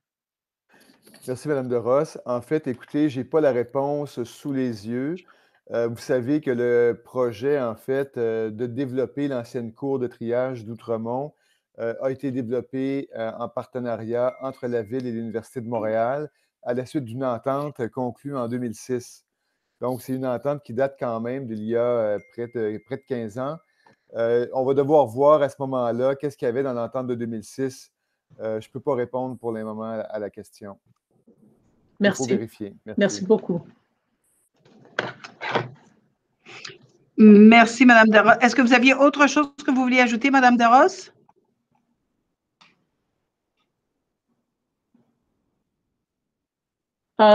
Merci, Mme de Ross. En fait, écoutez, je n'ai pas la réponse sous les yeux. Vous savez que le projet, en fait, de développer l'ancienne cour de triage d'Outremont a été développé en partenariat entre la Ville et l'Université de Montréal à la suite d'une entente conclue en 2006. Donc, c'est une entente qui date quand même d'il y a près de 15 ans. On va devoir voir à ce moment-là qu'est-ce qu'il y avait dans l'entente de 2006. Je ne peux pas répondre pour le moment à la question. Merci. Il faut vérifier. Merci beaucoup. Merci, Mme Deros. Est-ce que vous aviez autre chose que vous vouliez ajouter, Mme Deros?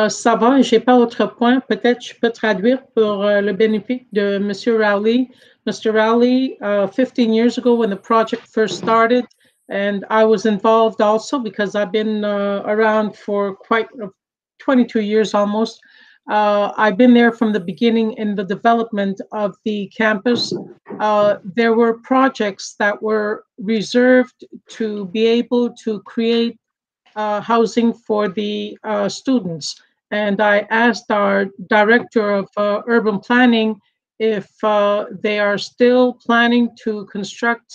Ça va, je n'ai pas autre point. Peut-être je peux traduire pour le bénéfice de M. Rowley. Mr. Rowley, 15 years ago when the project first started, and I was involved also because I've been around for quite 22 years almost. I've been there from the beginning in the development of the campus. There were projects that were reserved to be able to create housing for the students. And I asked our director of urban planning if they are still planning to construct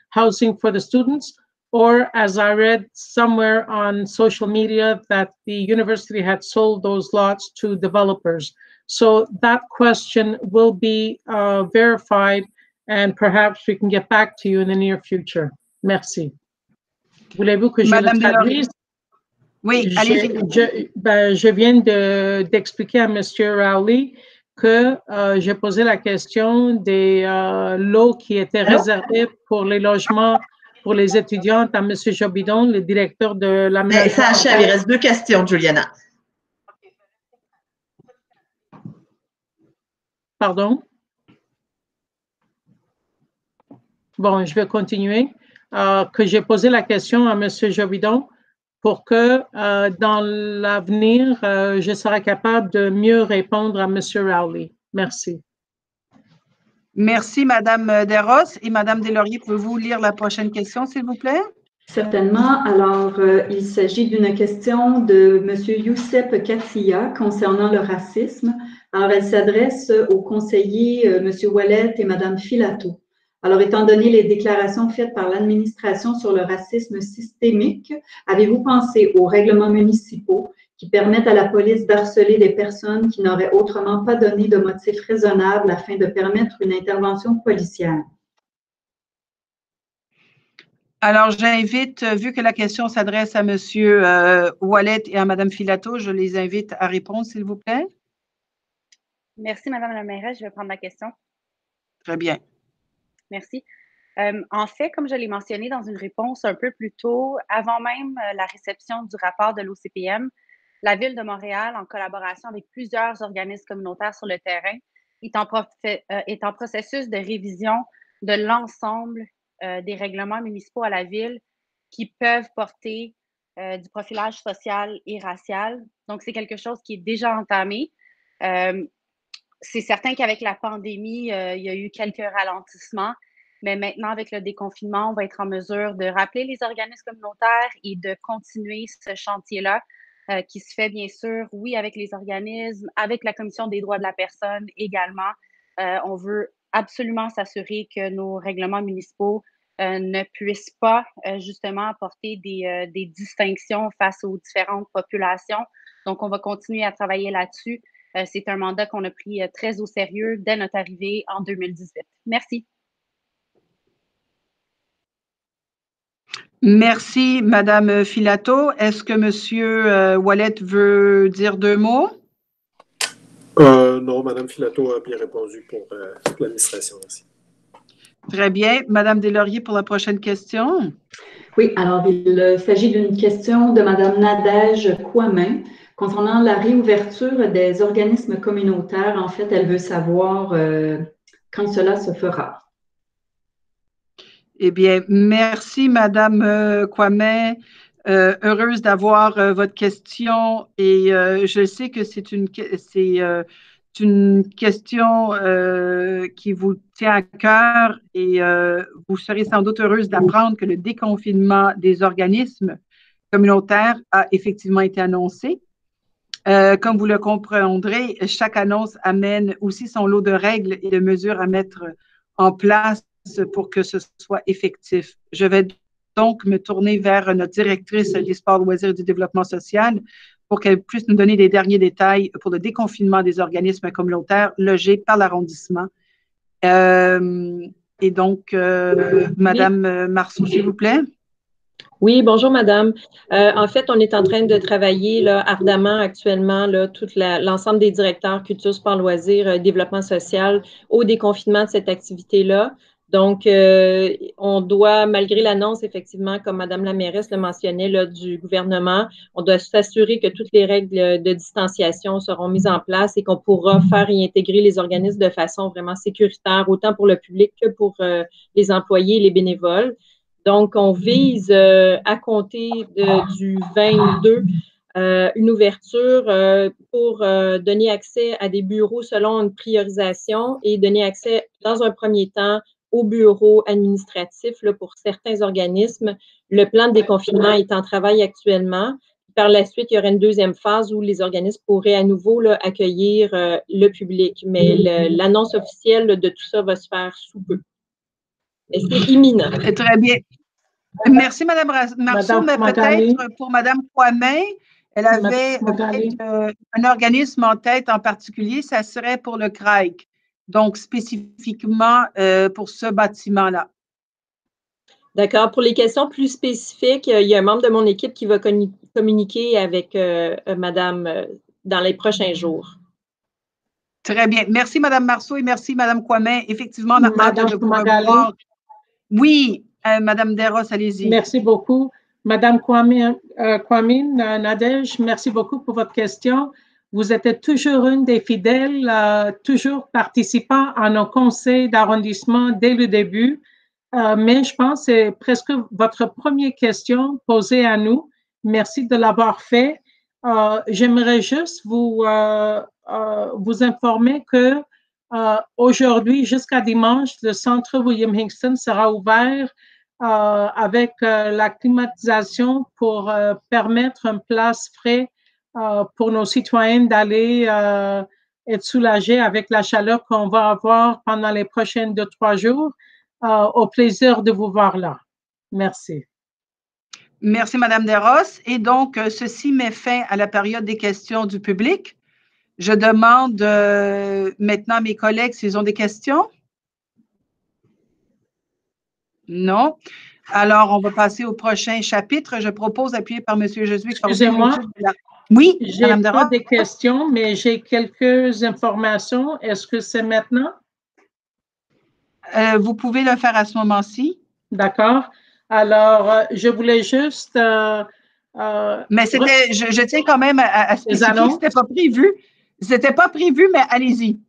housing for the students, or as I read somewhere on social media that the university had sold those lots to developers. So that question will be verified, and perhaps we can get back to you in the near future. Merci. Voulez-vous que je le traduise? Oui, allez-y. Je viens d'expliquer à M. Rowley que j'ai posé la question des lots qui étaient réservés pour les logements pour les étudiantes à M. Jobidon, le directeur de la maison. Ça achève, il reste 2 questions, Juliana. Pardon? Bon, je vais continuer. Que j'ai posé la question à M. Jovidon pour que dans l'avenir, je serai capable de mieux répondre à M. Rowley. Merci. Merci, Mme Desrosses. Et Mme Deslauriers, pouvez-vous lire la prochaine question, s'il vous plaît? Certainement. Alors, il s'agit d'une question de M. Youssef Katia concernant le racisme. Alors, elle s'adresse aux conseillers M. Ouellet et Mme Filato. Alors, étant donné les déclarations faites par l'administration sur le racisme systémique, avez-vous pensé aux règlements municipaux qui permettent à la police d'harceler les personnes qui n'auraient autrement pas donné de motif raisonnable afin de permettre une intervention policière? Alors, j'invite, vu que la question s'adresse à M. Ouellet et à Mme Filato, je les invite à répondre, s'il vous plaît. Merci, Mme la mairesse. Je vais prendre la question. Très bien. Merci. En fait, comme je l'ai mentionné dans une réponse un peu plus tôt, avant même la réception du rapport de l'OCPM, la Ville de Montréal, en collaboration avec plusieurs organismes communautaires sur le terrain, est en processus de révision de l'ensemble des règlements municipaux à la Ville qui peuvent porter du profilage social et racial. Donc, c'est quelque chose qui est déjà entamé. C'est certain qu'avec la pandémie, il y a eu quelques ralentissements, mais maintenant, avec le déconfinement, on va être en mesure de rappeler les organismes communautaires et de continuer ce chantier-là qui se fait bien sûr, oui, avec les organismes, avec la Commission des droits de la personne également. On veut absolument s'assurer que nos règlements municipaux ne puissent pas justement apporter des distinctions face aux différentes populations. Donc, on va continuer à travailler là-dessus. C'est un mandat qu'on a pris très au sérieux dès notre arrivée en 2018. Merci. Merci, Mme Filato. Est-ce que M. Ouellet veut dire 2 mots? Non, Mme Filato a bien répondu pour l'administration. Merci. Très bien. Mme Deslauriers pour la prochaine question. Oui, alors il s'agit d'une question de Mme Nadège Kouamin concernant la réouverture des organismes communautaires. En fait, elle veut savoir quand cela se fera. Eh bien, merci, Mme Kouamin. Heureuse d'avoir votre question et je sais que c'est une question qui vous tient à cœur et vous serez sans doute heureuse d'apprendre que le déconfinement des organismes communautaires a effectivement été annoncé. Comme vous le comprendrez, chaque annonce amène aussi son lot de règles et de mesures à mettre en place pour que ce soit effectif. Je vais donc me tourner vers notre directrice des sports, loisirs et du développement social pour qu'elle puisse nous donner les derniers détails pour le déconfinement des organismes communautaires logés par l'arrondissement. Et donc, Madame Marceau, s'il vous plaît. Oui, bonjour madame. En fait, on est en train de travailler là, ardemment actuellement tout l'ensemble des directeurs culture, sport, loisirs, développement social au déconfinement de cette activité-là. Donc, on doit, malgré l'annonce, effectivement, comme madame la mairesse le mentionnait, là, du gouvernement, on doit s'assurer que toutes les règles de distanciation seront mises en place et qu'on pourra faire y intégrer les organismes de façon vraiment sécuritaire, autant pour le public que pour les employés et les bénévoles. Donc, on vise à compter du 22 une ouverture pour donner accès à des bureaux selon une priorisation et donner accès dans un premier temps aux bureaux administratifs là, pour certains organismes. Le plan de déconfinement est en travail actuellement. Par la suite, il y aura une deuxième phase où les organismes pourraient à nouveau là, accueillir le public. Mais l'annonce officielle là, de tout ça va se faire sous peu. Et c'est imminent. Très bien. Merci, Mme Marceau, mais peut-être pour Mme Kouamin, elle avait un organisme en tête en particulier, ça serait pour le CRAIC, donc spécifiquement pour ce bâtiment-là. D'accord. Pour les questions plus spécifiques, il y a un membre de mon équipe qui va communiquer avec Madame dans les prochains jours. Très bien. Merci, Mme Marceau, et merci, Mme Kouamin. Effectivement, on a hâte de vous revoir. Oui, Mme Desrosses, allez-y. Merci beaucoup. Madame Kwame Nadège, merci beaucoup pour votre question. Vous êtes toujours une des fidèles, toujours participant à nos conseils d'arrondissement dès le début. Mais je pense que c'est presque votre première question posée à nous. Merci de l'avoir fait. J'aimerais juste vous informer que aujourd'hui, jusqu'à dimanche, le centre William Hingston sera ouvert avec la climatisation pour permettre une place frais pour nos citoyens d'aller être soulagés avec la chaleur qu'on va avoir pendant les prochains 2-3 jours. Au plaisir de vous voir là. Merci. Merci, Madame Desrosses. Et donc, ceci met fin à la période des questions du public. Je demande maintenant à mes collègues s'ils ont des questions. Non. Alors, on va passer au prochain chapitre. Je propose, appuyé par M. Josué Corville. Excusez-moi. Oui, j'ai Madame pas Desrosses. des questions, mais j'ai quelques informations. Est-ce que c'est maintenant? Vous pouvez le faire à ce moment-ci. D'accord. Alors, je voulais juste… mais c'était, je tiens quand même à spécifier que ce n'était pas prévu. C'était pas prévu, mais allez-y.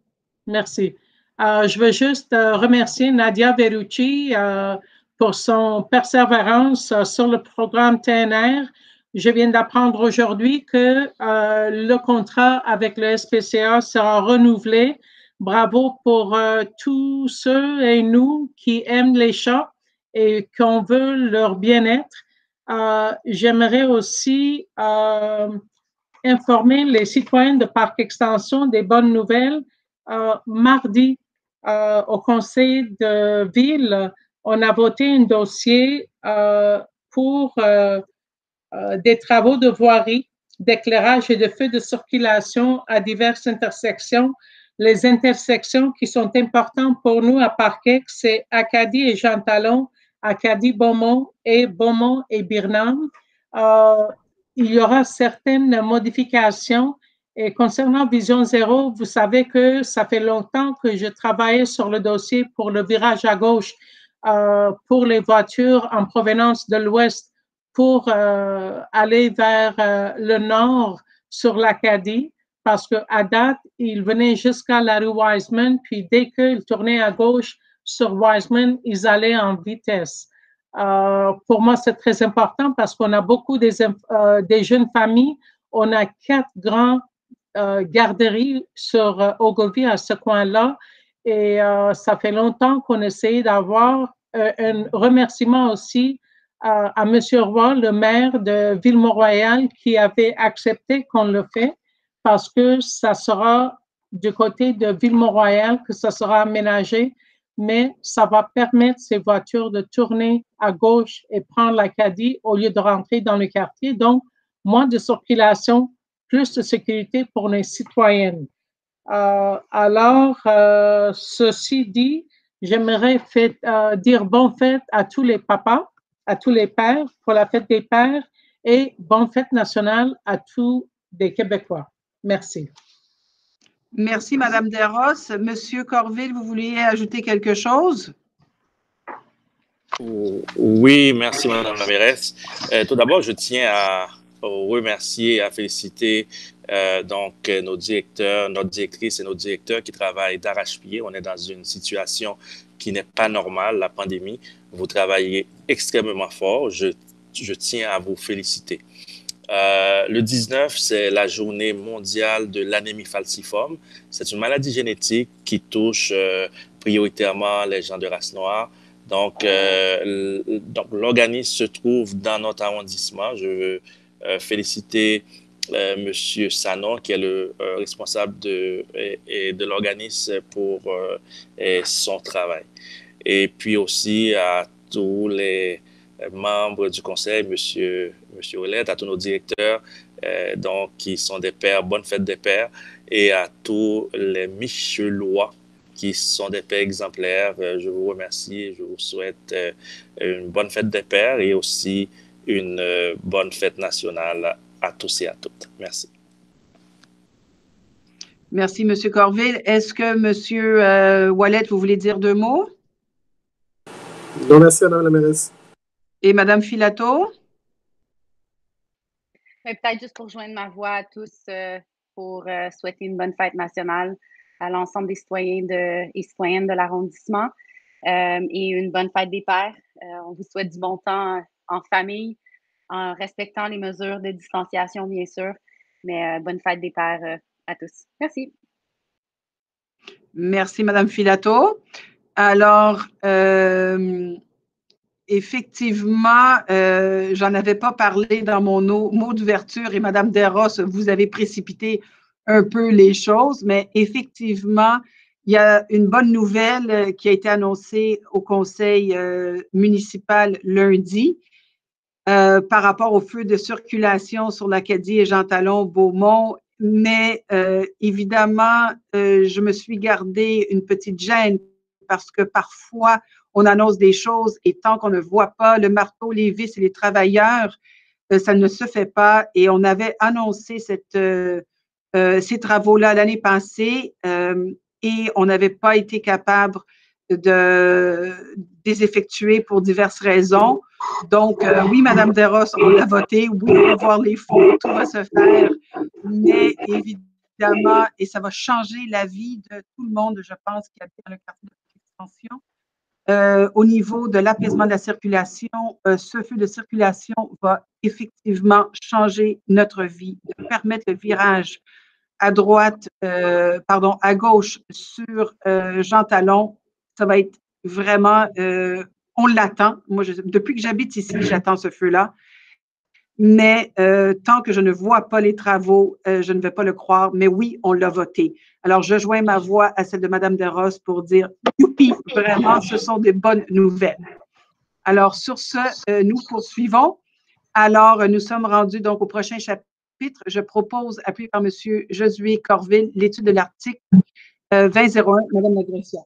Merci. Je veux juste remercier Nadia Verrucci pour son persévérance sur le programme TNR. Je viens d'apprendre aujourd'hui que le contrat avec le SPCA sera renouvelé. Bravo pour tous ceux et nous qui aiment les chats et qu'on veut leur bien-être. J'aimerais aussi informer les citoyens de Parc Extension des bonnes nouvelles. Mardi, au conseil de ville, on a voté un dossier pour des travaux de voirie, d'éclairage et de feux de circulation à diverses intersections. Les intersections qui sont importantes pour nous à Parc-Ex, c'est Acadie et Jean Talon, Acadie-Beaumont et Beaumont et Birnam. Il y aura certaines modifications. Et concernant Vision Zéro, vous savez que ça fait longtemps que je travaillais sur le dossier pour le virage à gauche pour les voitures en provenance de l'Ouest pour aller vers le nord sur l'Acadie, parce qu'à date, ils venaient jusqu'à la rue Wiseman, puis dès qu'ils tournaient à gauche sur Wiseman, ils allaient en vitesse. Pour moi, c'est très important parce qu'on a beaucoup des jeunes familles. On a 4 grands garderies sur Ogilvie à ce coin-là. Et ça fait longtemps qu'on essaye d'avoir un remerciement aussi à M. Roy, le maire de Ville-Mont-Royal, qui avait accepté qu'on le fait parce que ça sera du côté de Ville-Mont-Royal que ça sera aménagé, mais ça va permettre ces voitures de tourner à gauche et prendre l'Acadie au lieu de rentrer dans le quartier. Donc, moins de circulation, plus de sécurité pour les citoyennes. Alors, ceci dit, j'aimerais dire bonne fête à tous les papas, à tous les pères pour la fête des pères et bonne fête nationale à tous les Québécois. Merci. Merci, Madame Desrosses. Monsieur Corville, vous vouliez ajouter quelque chose? Oui, merci, Madame la mairesse. Tout d'abord, je tiens à remercier et à féliciter donc nos directeurs, notre directrice et nos directeurs qui travaillent d'arrache-pied. On est dans une situation qui n'est pas normale, la pandémie. Vous travaillez extrêmement fort. Je tiens à vous féliciter. Le 19, c'est la journée mondiale de l'anémie falciforme. C'est une maladie génétique qui touche prioritairement les gens de race noire. Donc l'organisme se trouve dans notre arrondissement. Je veux féliciter M. Sanon, qui est le responsable de l'organisme pour son travail. Et puis aussi à tous les membres du conseil, M. Ouellette, à tous nos directeurs, donc, qui sont des pères, bonne fête des pères, et à tous les Michelois qui sont des pères exemplaires. Je vous remercie et je vous souhaite une bonne fête des pères et aussi une bonne fête nationale à tous et à toutes. Merci. Merci, M. Corville. Est-ce que M. Ouellette, vous voulez dire 2 mots? Non, merci, Madame la mairesse. Et Mme Filato? Peut-être juste pour joindre ma voix à tous pour souhaiter une bonne fête nationale à l'ensemble des citoyens et citoyennes de l'arrondissement et une bonne fête des pères. On vous souhaite du bon temps en famille, en respectant les mesures de distanciation, bien sûr, mais bonne fête des pères à tous. Merci. Merci, Madame Filato. Alors, effectivement, j'en avais pas parlé dans mon mot d'ouverture et Madame Desrosses, vous avez précipité un peu les choses, mais effectivement, il y a une bonne nouvelle qui a été annoncée au conseil municipal lundi par rapport au feu de circulation sur l'Acadie et Jean Talon, Beaumont. Mais évidemment, je me suis gardée une petite gêne parce que parfois, on annonce des choses et tant qu'on ne voit pas le marteau, les vis et les travailleurs, ça ne se fait pas. Et on avait annoncé ces travaux-là l'année passée et on n'avait pas été capable de les effectuer pour diverses raisons. Donc, oui, Madame Desrosses, on l'a voté. Oui, on va voir les fonds, tout va se faire. Mais évidemment, et ça va changer la vie de tout le monde, je pense, qui habite dans le quartier de l'extension. Au niveau de l'apaisement de la circulation, ce feu de circulation va effectivement changer notre vie, de permettre le virage à gauche sur Jean Talon. Ça va être vraiment, on l'attend. Moi, depuis que j'habite ici, j'attends ce feu-là. Mais tant que je ne vois pas les travaux, je ne vais pas le croire. Mais oui, on l'a voté. Alors, je joins ma voix à celle de Mme Desrosses pour dire « Youpi! Vraiment, ce sont des bonnes nouvelles. » Alors, sur ce, nous poursuivons. Alors, nous sommes rendus donc au prochain chapitre. Je propose, appuyé par M. Josué Corville, l'étude de l'article 2001. Mme la greffière.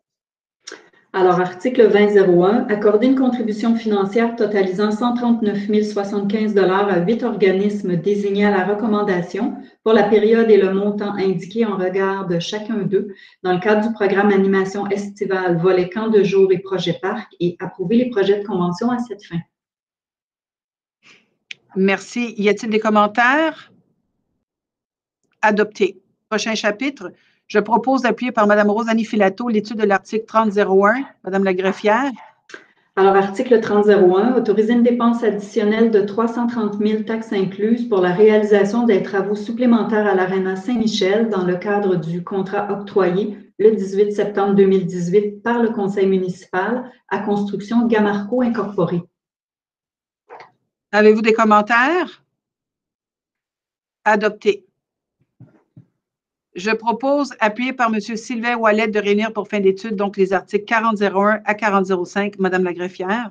Alors, article 2001, accorder une contribution financière totalisant 139 075 $ à 8 organismes désignés à la recommandation pour la période et le montant indiqués en regard de chacun d'eux dans le cadre du programme Animation estivale, volet camp de jour et projet parc et approuver les projets de convention à cette fin. Merci. Y a-t-il des commentaires? Adopté. Prochain chapitre. Je propose d'appuyer par Mme Rosalie Filato l'étude de l'article 3001. Mme la greffière. Alors, article 3001, autoriser une dépense additionnelle de 330 000 taxes incluses pour la réalisation des travaux supplémentaires à l'Arena Saint-Michel dans le cadre du contrat octroyé le 18 septembre 2018 par le conseil municipal à Construction Gamarco Incorporée. Avez-vous des commentaires? Adopté. Je propose, appuyé par M. Sylvain Ouellet, de réunir pour fin d'étude donc les articles 4001 à 4005. Madame la greffière.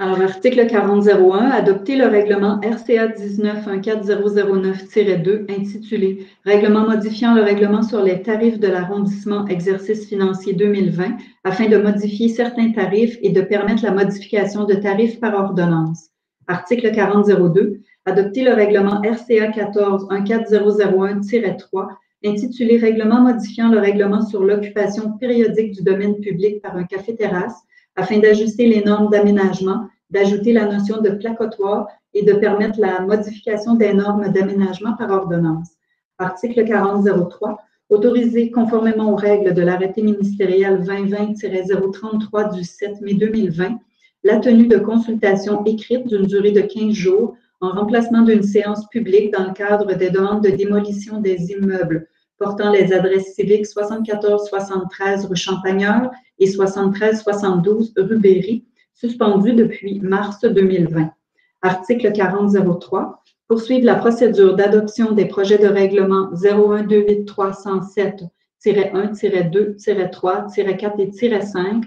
Alors, article 4001, adopter le règlement RCA 19-14009-2 intitulé « Règlement modifiant le règlement sur les tarifs de l'arrondissement exercice financier 2020 afin de modifier certains tarifs et de permettre la modification de tarifs par ordonnance. » Article 4002, adopter le règlement RCA 14-14001-3 intitulé « Règlement modifiant le règlement sur l'occupation périodique du domaine public par un café-terrasse afin d'ajuster les normes d'aménagement, d'ajouter la notion de placotoire et de permettre la modification des normes d'aménagement par ordonnance. » Article 4003, autoriser conformément aux règles de l'arrêté ministériel 2020-033 du 7 mai 2020 la tenue de consultations écrites d'une durée de 15 jours en remplacement d'une séance publique dans le cadre des demandes de démolition des immeubles portant les adresses civiques 74-73 rue Champagneur et 73-72 rue Berry, suspendues depuis mars 2020. Article 4003, poursuivre la procédure d'adoption des projets de règlement 01-283-107-1-2-3-4 et -5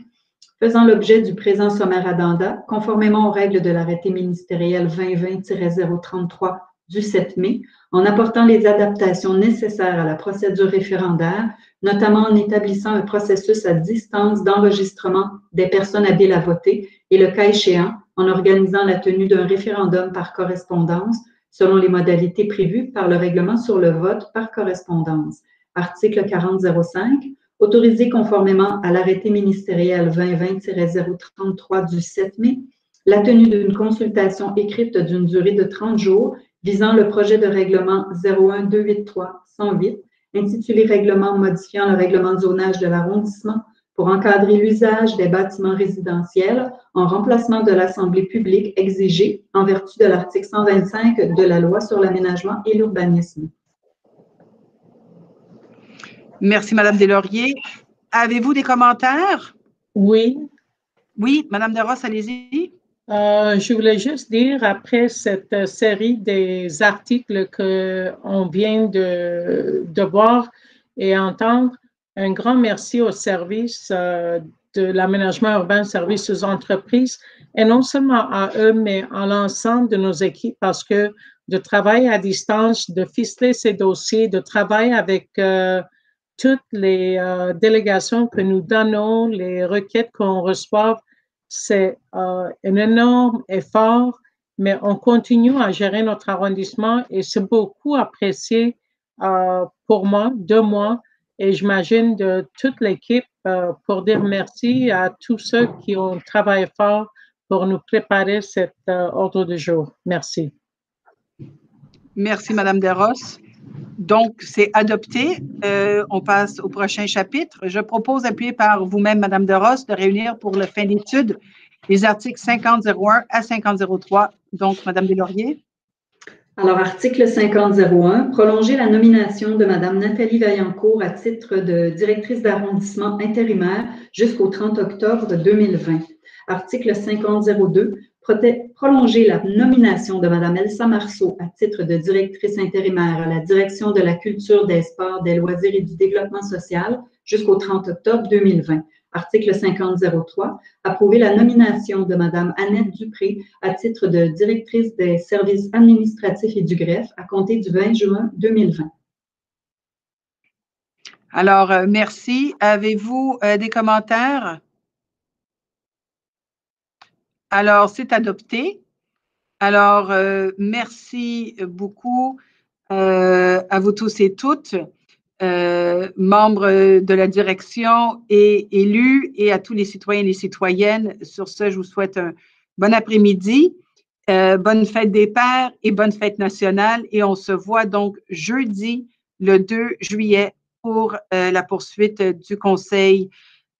faisant l'objet du présent sommaire addenda, conformément aux règles de l'arrêté ministériel 2020-033 du 7 mai, en apportant les adaptations nécessaires à la procédure référendaire, notamment en établissant un processus à distance d'enregistrement des personnes habiles à voter et, le cas échéant, en organisant la tenue d'un référendum par correspondance selon les modalités prévues par le règlement sur le vote par correspondance. Article 4005, autoriser conformément à l'arrêté ministériel 2020-033 du 7 mai, la tenue d'une consultation écrite d'une durée de 30 jours visant le projet de règlement 01-283-108 intitulé Règlement modifiant le règlement de zonage de l'arrondissement pour encadrer l'usage des bâtiments résidentiels en remplacement de l'assemblée publique exigée en vertu de l'article 125 de la Loi sur l'aménagement et l'urbanisme. Merci, Madame Deslauriers. Avez-vous des commentaires? Oui. Oui, Madame Desrosses, allez-y. Je voulais juste dire, après cette série des articles qu'on vient de voir et entendre, un grand merci au service de l'aménagement urbain, service aux entreprises, et non seulement à eux, mais à l'ensemble de nos équipes, parce que de travailler à distance, de ficeler ces dossiers, de travailler avec toutes les délégations que nous donnons, les requêtes qu'on reçoit, c'est un énorme effort, mais on continue à gérer notre arrondissement et c'est beaucoup apprécié pour moi, de moi, et j'imagine de toute l'équipe pour dire merci à tous ceux qui ont travaillé fort pour nous préparer cet ordre du jour. Merci. Merci, Madame Desrosses. Donc, c'est adopté. On passe au prochain chapitre. Je propose, appuyé par vous-même, Madame Desrosses, de réunir pour la fin d'étude les articles 50.01 à 50.03. Donc, Madame Deslauriers. Alors, article 50.01, prolonger la nomination de Madame Nathalie Vaillancourt à titre de directrice d'arrondissement intérimaire jusqu'au 30 octobre 2020. Article 50.02, prolonger la nomination de Mme Elsa Marceau à titre de directrice intérimaire à la direction de la culture, des sports, des loisirs et du développement social jusqu'au 30 octobre 2020. Article 50.03, approuver la nomination de Mme Annette Dupré à titre de directrice des services administratifs et du greffe à compter du 20 juin 2020. Alors, merci. Avez-vous des commentaires? Alors, c'est adopté. Alors, merci beaucoup à vous tous et toutes, membres de la direction et élus, et à tous les citoyens et les citoyennes. Sur ce, je vous souhaite un bon après-midi, bonne fête des pères et bonne fête nationale. Et on se voit donc jeudi, le 2 juillet, pour la poursuite du conseil,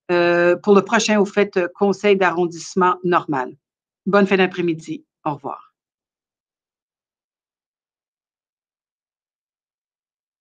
pour le prochain, au fait, conseil d'arrondissement normal. Bonne fin d'après-midi. Au revoir.